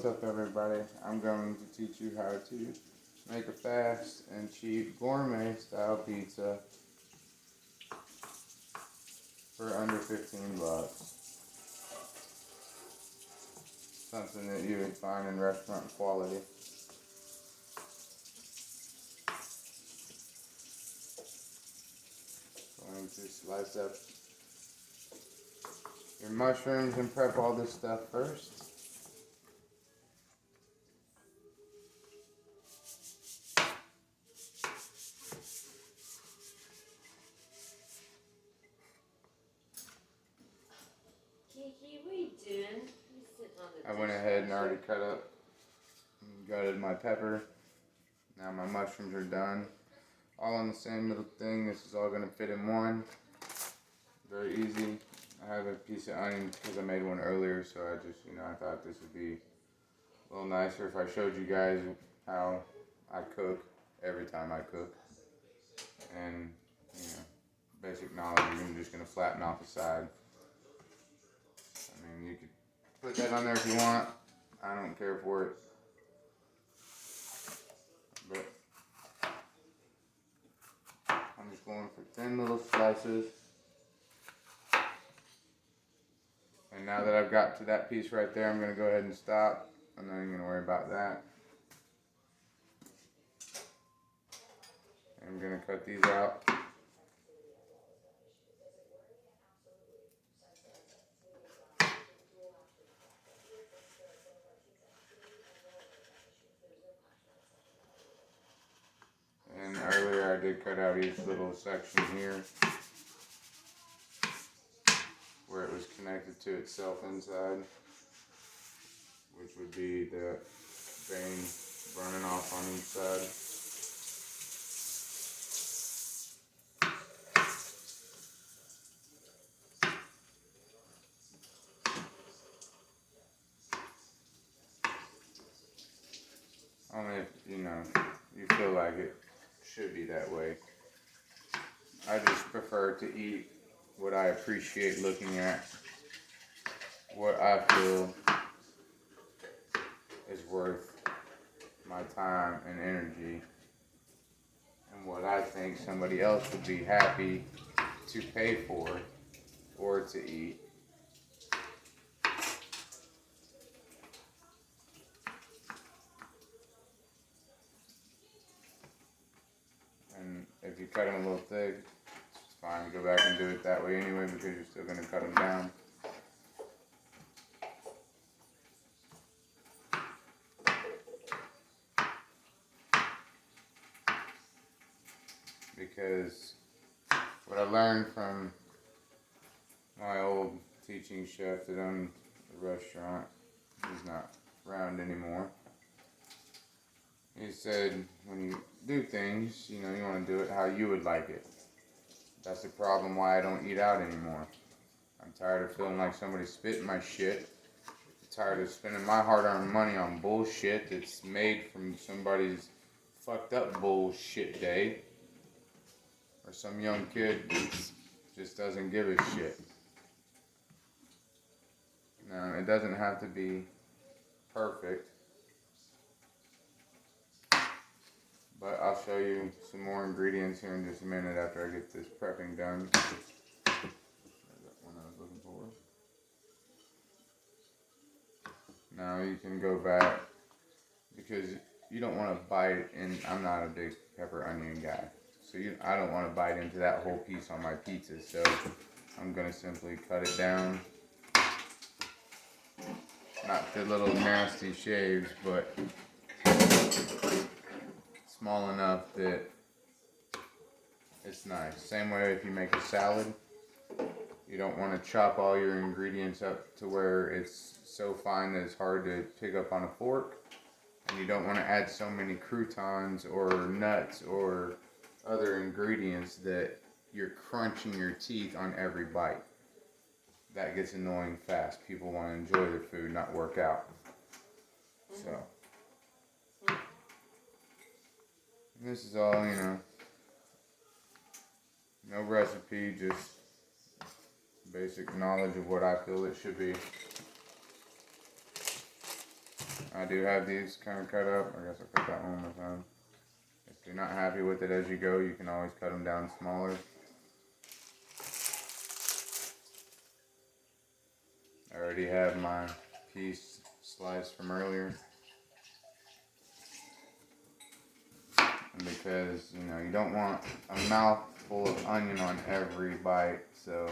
What's up, everybody? I'm going to teach you how to make a fast and cheap gourmet style pizza for under 15 bucks. Something that you would find in restaurant quality. Going to slice up your mushrooms and prep all this stuff first. Kiki, what are you doing? You're sitting on the I went ahead and already cut up and gutted my pepper. Now my mushrooms are done. All on the same little thing. This is all going to fit in one. Very easy. I have a piece of onion because I made one earlier, so I just, I thought this would be a little nicer if I showed you guys how I cook every time I cook. And, basic knowledge, you're just going to flatten off the side. I mean, you could put that on there if you want. I don't care for it. But I'm just going for thin little slices. And now that I've got to that piece right there, I'm going to go ahead and stop. I'm not even going to worry about that. I'm going to cut these out. And earlier I did cut out each little section here where it was connected to itself inside, which would be the vein running off on each side. Only if, you feel like it should be that way. I just prefer to eat what I appreciate looking at, what I feel is worth my time and energy, and what I think somebody else would be happy to pay for or to eat. And if you cut them a little thick, it's fine. Go back and do it that way anyway because you're still going to cut them down. Because what I learned from my old teaching chef that owned the restaurant, he's not around anymore. He said, when you do things, you want to do it how you would like it. That's the problem why I don't eat out anymore. I'm tired of feeling like somebody spit in my shit. I'm tired of spending my hard-earned money on bullshit that's made from somebody's fucked up bullshit day. Or some young kid that just doesn't give a shit. No, it doesn't have to be perfect. But I'll show you some more ingredients here in just a minute after I get this prepping done. There's that one I was looking for. Now you can go back because you don't want to bite, and I'm not a big pepper onion guy. So I don't want to bite into that whole piece on my pizza. So I'm going to simply cut it down. Not the little nasty shaves, but small enough that it's nice. Same way if you make a salad, you don't want to chop all your ingredients up to where it's so fine that it's hard to pick up on a fork. And you don't want to add so many croutons or nuts or other ingredients that you're crunching your teeth on every bite. That gets annoying fast. People want to enjoy their food, not work out. So this is all, no recipe, just basic knowledge of what I feel it should be. I do have these kind of cut up. I guess I'll cut that one more time. If you're not happy with it as you go, you can always cut them down smaller. I already have my piece sliced from earlier. And because, you know, you don't want a mouthful of onion on every bite, so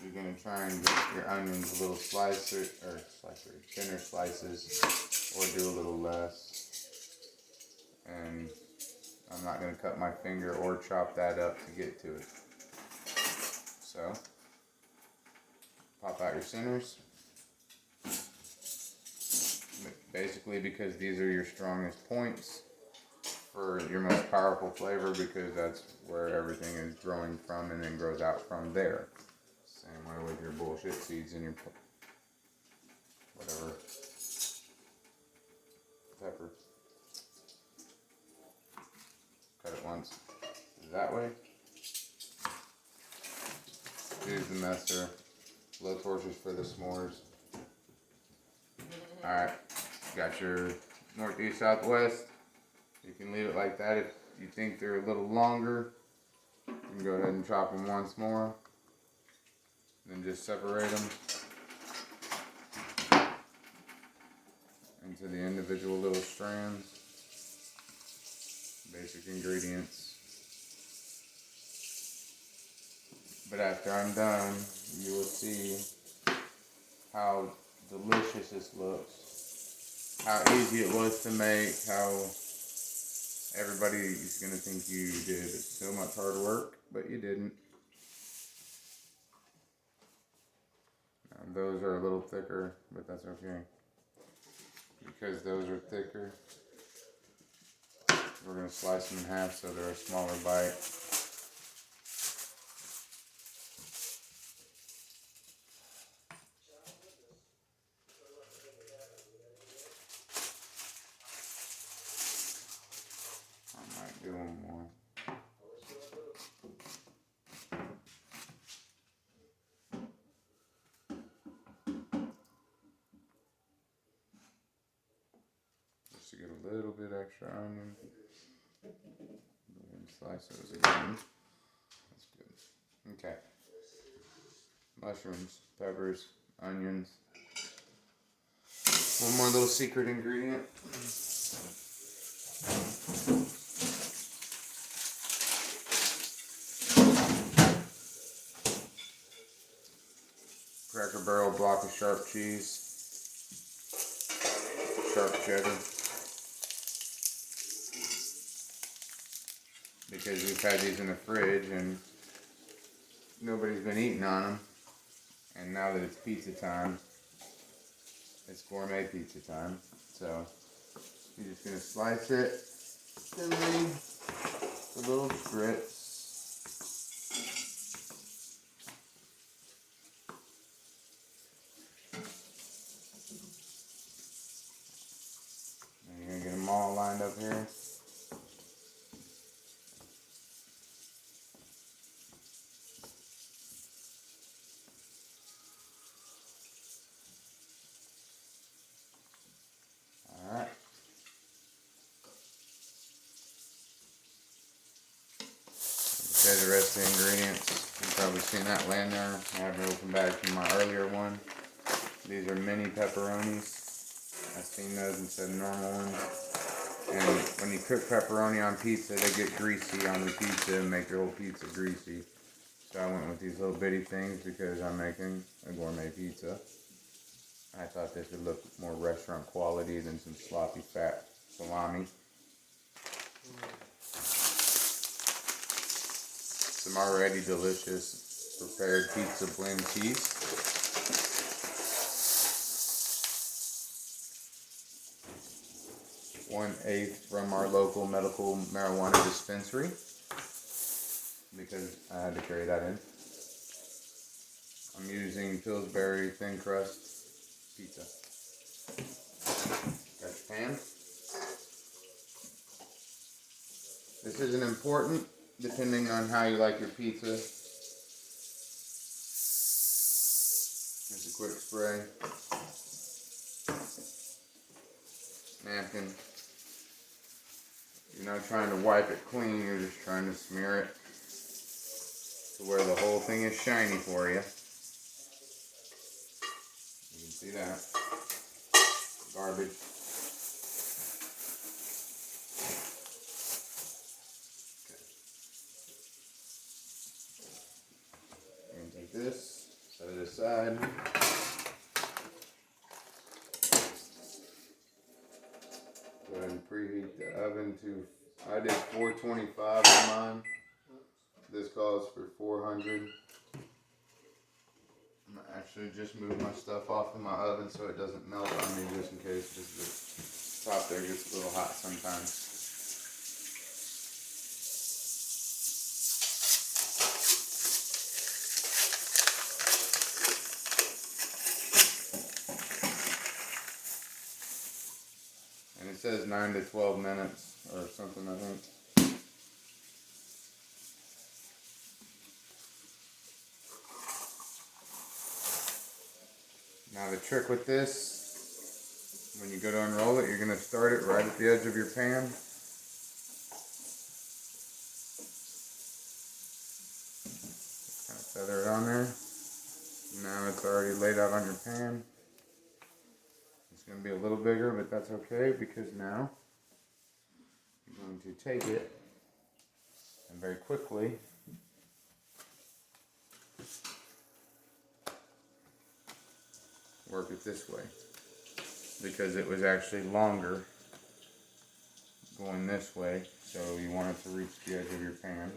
you're going to try and get your onions a little thinner slices, or do a little less. And I'm not going to cut my finger or chop that up to get to it. So, pop out your centers. Basically because these are your strongest points for your most powerful flavor, because that's where everything is growing from and then grows out from there. Same way with your bullshit seeds and your whatever pepper. Cut it once that way. Here's the messer. Low torches for the s'mores. Alright, got your northeast, southwest. You can leave it like that. If you think they're a little longer, you can go ahead and chop them once more. Then just separate them into the individual little strands. Basic ingredients. But after I'm done, you will see how delicious this looks, how easy it was to make, how everybody is going to think you did so much hard work, but you didn't. Now, those are a little thicker, but that's okay. Because those are thicker, we're going to slice them in half so they're a smaller bite. I might do one more. Just to get a little bit extra onion. Go ahead and slice those again. That's good. Okay. Mushrooms, peppers, onions. One more little secret ingredient. Cracker Barrel block of sharp cheese. Sharp cheddar. Because we've had these in the fridge and nobody's been eating on them. And now that it's pizza time, it's gourmet pizza time. So you're just going to slice it thinly, the little strips. And you're going to get them all lined up here. Alright. There's the rest of the ingredients. You've probably seen that laying there. I have an open bag from my earlier one. These are mini pepperonis. I've seen those instead of normal ones. And when you cook pepperoni on pizza, they get greasy on the pizza and make your whole pizza greasy. So I went with these little bitty things because I'm making a gourmet pizza. I thought this would look more restaurant quality than some sloppy fat salami. Some already delicious prepared pizza blend cheese. One-eighth from our local medical marijuana dispensary, because I had to carry that in. I'm using Pillsbury thin crust pizza. Got your pan. This isn't important depending on how you like your pizza. Just a quick spray. napkin. You're not trying to wipe it clean, you're just trying to smear it to where the whole thing is shiny for you. You can see that. Garbage. Okay. And take this, set it aside. Go ahead and preheat the oven to, I did 425 on mine. This calls for 400. I'm gonna actually just move my stuff off in my oven so it doesn't melt on me, just in case, because the top there gets a little hot sometimes. And it says 9 to 12 minutes or something, I think. Now the trick with this, when you go to unroll it, you're going to start it right at the edge of your pan. Kind of feather it on there. Now it's already laid out on your pan. It's going to be a little bigger, but that's okay, because now you're going to take it and very quickly work it this way, because it was actually longer going this way, so you want it to reach the edge of your pan.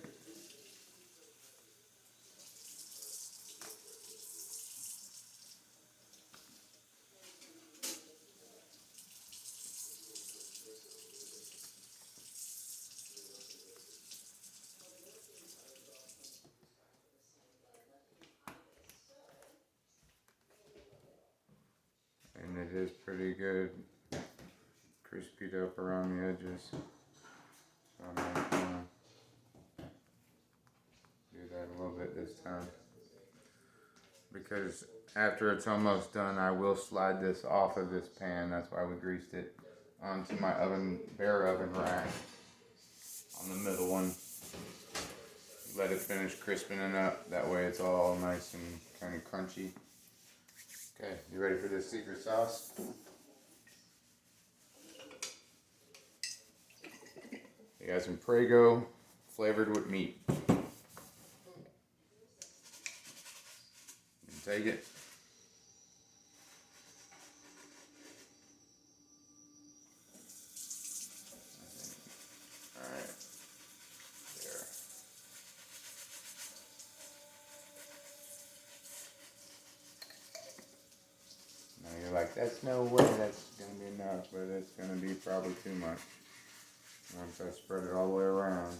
And it is pretty good crispied up around the edges. So I'm going to do that a little bit this time. Because after it's almost done, I will slide this off of this pan. That's why we greased it, onto my bare oven rack on the middle one. Let it finish crisping it up. That way it's all nice and kind of crunchy. Okay, you ready for this secret sauce? You got some Prego flavored with meat. You take it. Alright. There. Now you're like, that's no way that's going to be enough, but it's going to be probably too much. Once I spread it all the way around,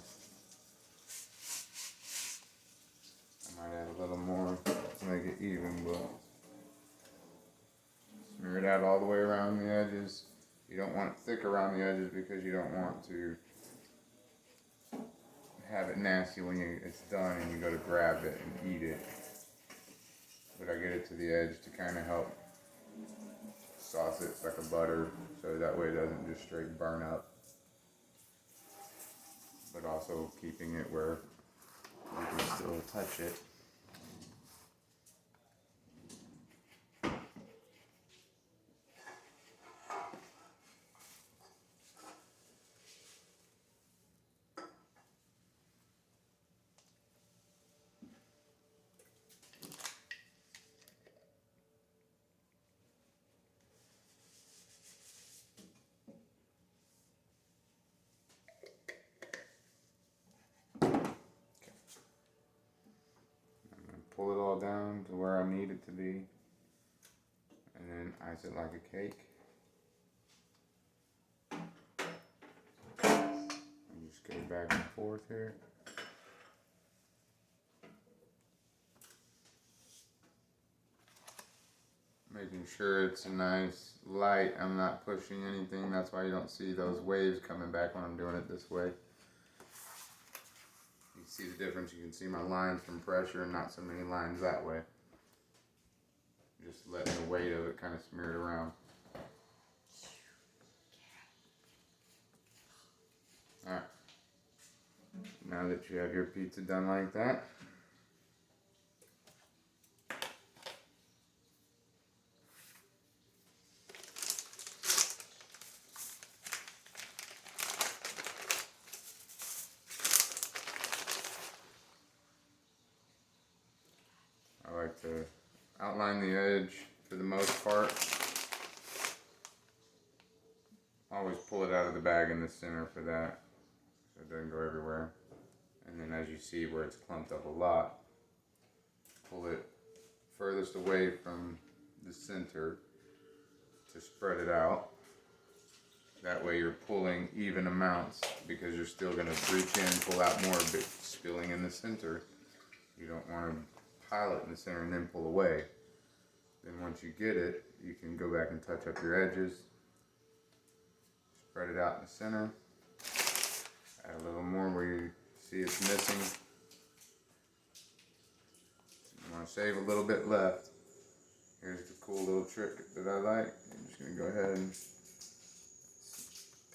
I might add a little more to make it even, but smear it out all the way around the edges. You don't want it thick around the edges because you don't want to have it nasty when it's done and you go to grab it and eat it. But I get it to the edge to kind of help sauce it like a butter, so that way it doesn't just straight burn up. But also keeping it where you can still touch it. Pull it all down to where I need it to be, and then ice it like a cake. And just go back and forth here. Making sure it's a nice light. I'm not pushing anything. That's why you don't see those waves coming back when I'm doing it this way. You can see the difference. You can see my lines from pressure and not so many lines that way. Just letting the weight of it kind of smear it around. Now that you have your pizza done like that, I like to outline the edge for the most part. Always pull it out of the bag in the center for that, so it doesn't go everywhere. And then as you see where it's clumped up a lot, pull it furthest away from the center to spread it out. That way you're pulling even amounts, because you're still going to reach in, pull out more of it spilling in the center. You don't want to pile it in the center and then pull away. Then once you get it, you can go back and touch up your edges. Spread it out in the center. Add a little more where you see it's missing. You want to save a little bit left. Here's the cool little trick that I like. I'm just going to go ahead and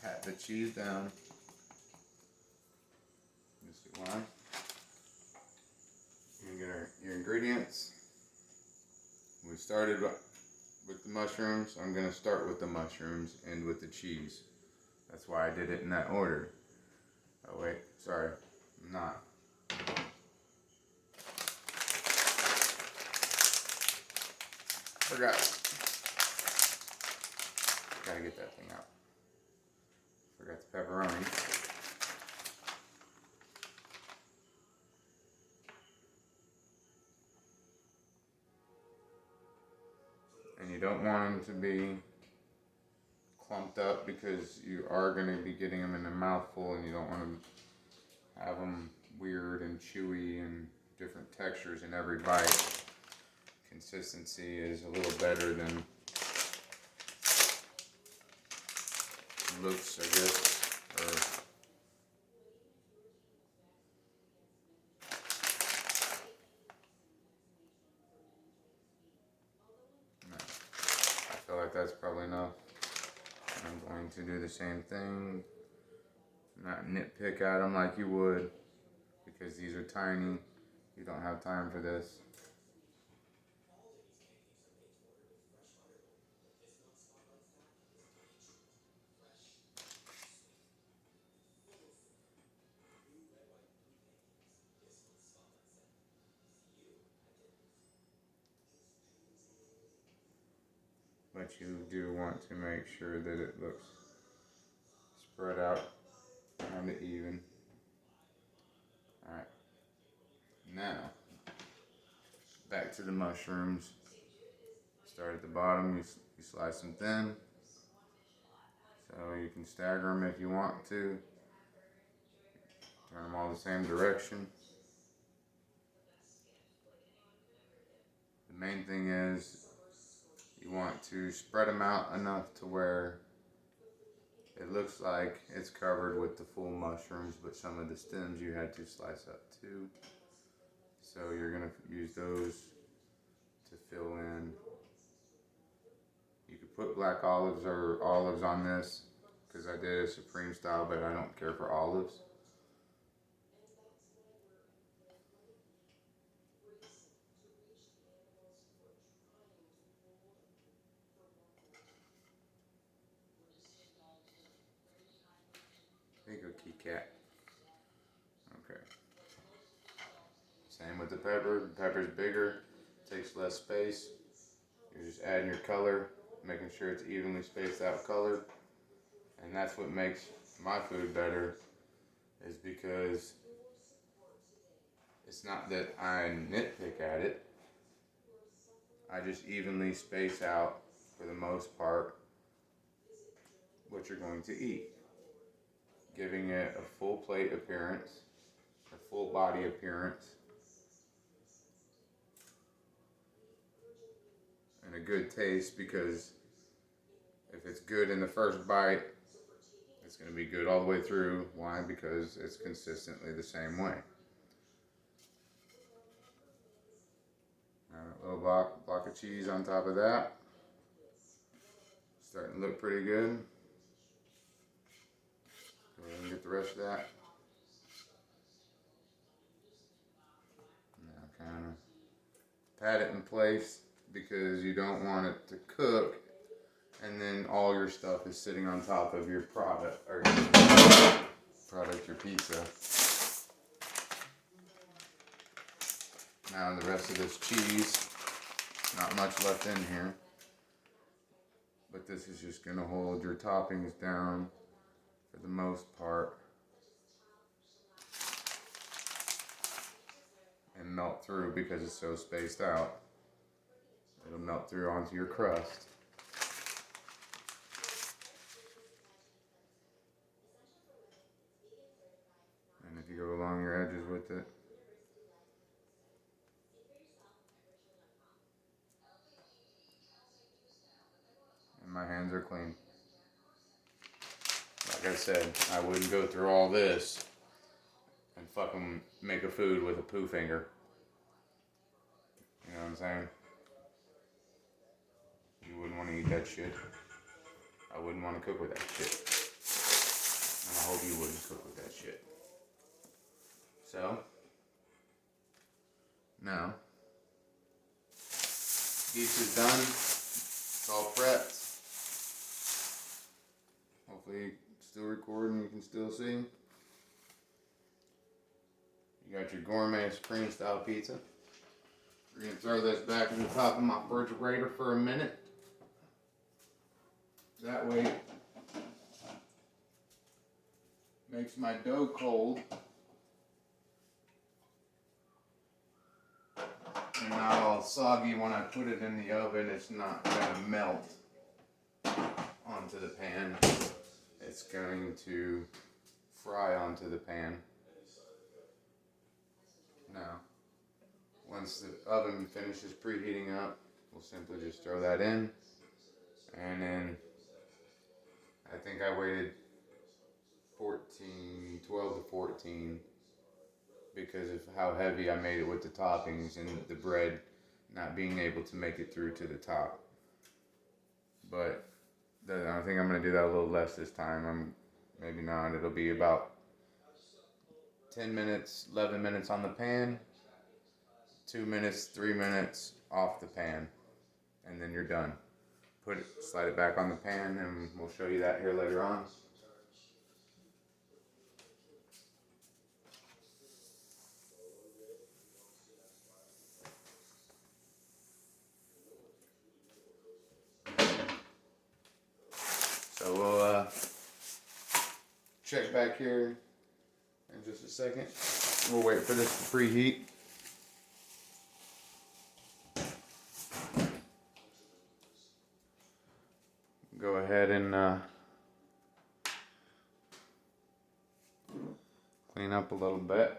pat the cheese down. You see why? You get your ingredients. We started with the mushrooms. I'm going to start with the mushrooms and with the cheese. That's why I did it in that order. Oh wait, sorry, I'm not. Forgot. Gotta get that thing out. Forgot the pepperoni. And you don't want them to be clumped up, because you are going to be getting them in a mouthful, and you don't want to have them weird and chewy and different textures in every bite. Consistency is a little better than looks, I guess. No, I feel like that's probably enough. I'm going to do the same thing. Not nitpick at them like you would, because these are tiny. You don't have time for this. But you do want to make sure that it looks spread out kind of even. Alright, now back to the mushrooms. Start at the bottom, you slice them thin, so you can stagger them if you want to. Turn them all the same direction. The main thing is you want to spread them out enough to where it looks like it's covered with the full mushrooms, but some of the stems you had to slice up too. So you're going to use those to fill in. You could put black olives or olives on this, because I did a supreme style, but I don't care for olives. There you go, Kit Kat. Okay. Same with the pepper. The pepper's bigger, takes less space. You're just adding your color, making sure it's evenly spaced out color. And that's what makes my food better, is because it's not that I nitpick at it. I just evenly space out, for the most part, what you're going to eat. Giving it a full plate appearance, a full body appearance, and a good taste, because if it's good in the first bite, it's going to be good all the way through. Why? Because it's consistently the same way. A little block of cheese on top of that. Starting to look pretty good. Go ahead and get the rest of that. kind of pat it in place because you don't want it to cook and then all your stuff is sitting on top of your product, or your pizza. Now the rest of this cheese, not much left in here, but this is just going to hold your toppings down for the most part and melt through because it's so spaced out. It'll melt through onto your crust. And if you go along your edges with it, and my hands are clean. Like I said, I wouldn't go through all this and fucking make a food with a poo finger. You know what I'm saying? You wouldn't want to eat that shit. I wouldn't want to cook with that shit. And I hope you wouldn't cook with that shit. So, now, pizza's done. It's all prepped. Hopefully it's still recording, you can still see. You got your gourmet supreme style pizza. We're going to throw this back on the top of my refrigerator for a minute. That way it makes my dough cold and not all soggy when I put it in the oven. It's not going to melt onto the pan. It's going to fry onto the pan. Now, once the oven finishes preheating up, we'll simply just throw that in. And then I think I waited 12 to 14 because of how heavy I made it with the toppings and the bread not being able to make it through to the top. But I think I'm going to do that a little less this time. Maybe not. It'll be about 10 minutes, 11 minutes on the pan, 2 minutes, 3 minutes off the pan, and then you're done. Slide it back on the pan, and we'll show you that here later on. So we'll check back here in just a second. We'll wait for this to preheat. Go ahead and clean up a little bit.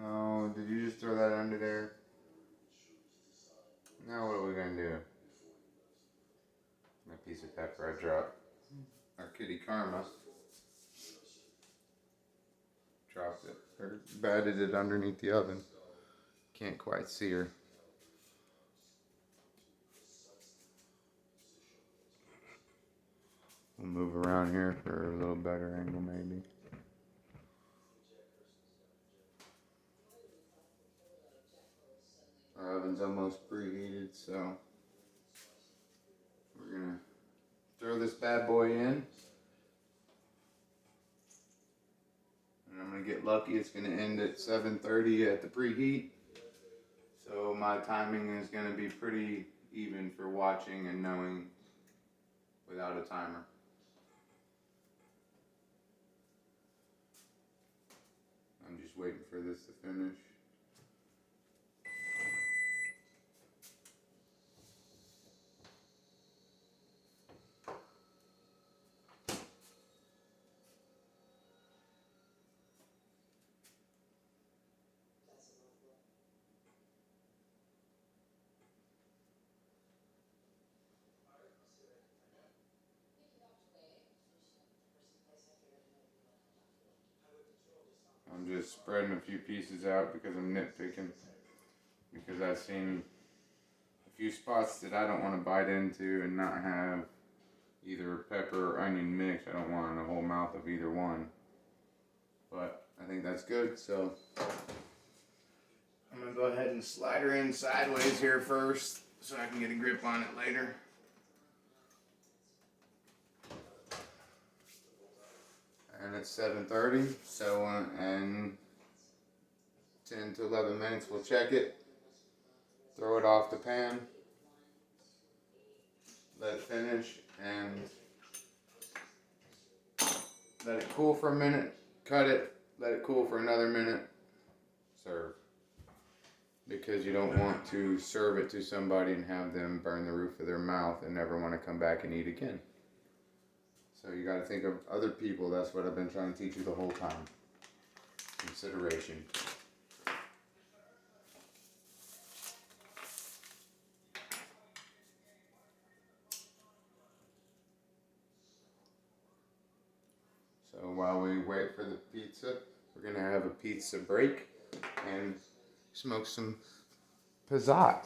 No, did you just throw that under there? Now what are we gonna do? That piece of pepper I dropped. Our kitty Karma dropped it, or batted it underneath the oven. Can't quite see her. We'll move around here for a little better angle maybe. Our oven's almost preheated, so we're gonna throw this bad boy in. And I'm gonna get lucky, it's gonna end at 7:30 at the preheat. So my timing is gonna be pretty even for watching and knowing without a timer. I'm just waiting for this to finish. I'm just spreading a few pieces out because I'm nitpicking. Because I've seen a few spots that I don't want to bite into and not have either pepper or onion mix. I don't want a whole mouth of either one. But I think that's good, so I'm going to go ahead and slide her in sideways here first so I can get a grip on it later. And it's 7:30, so in 10 to 11 minutes we'll check it, throw it off the pan, let it finish, and let it cool for a minute, cut it, let it cool for another minute, serve. Because you don't want to serve it to somebody and have them burn the roof of their mouth and never want to come back and eat again. So you got to think of other people. That's what I've been trying to teach you the whole time. Consideration. So while we wait for the pizza, we're going to have a pizza break and smoke some pizzat.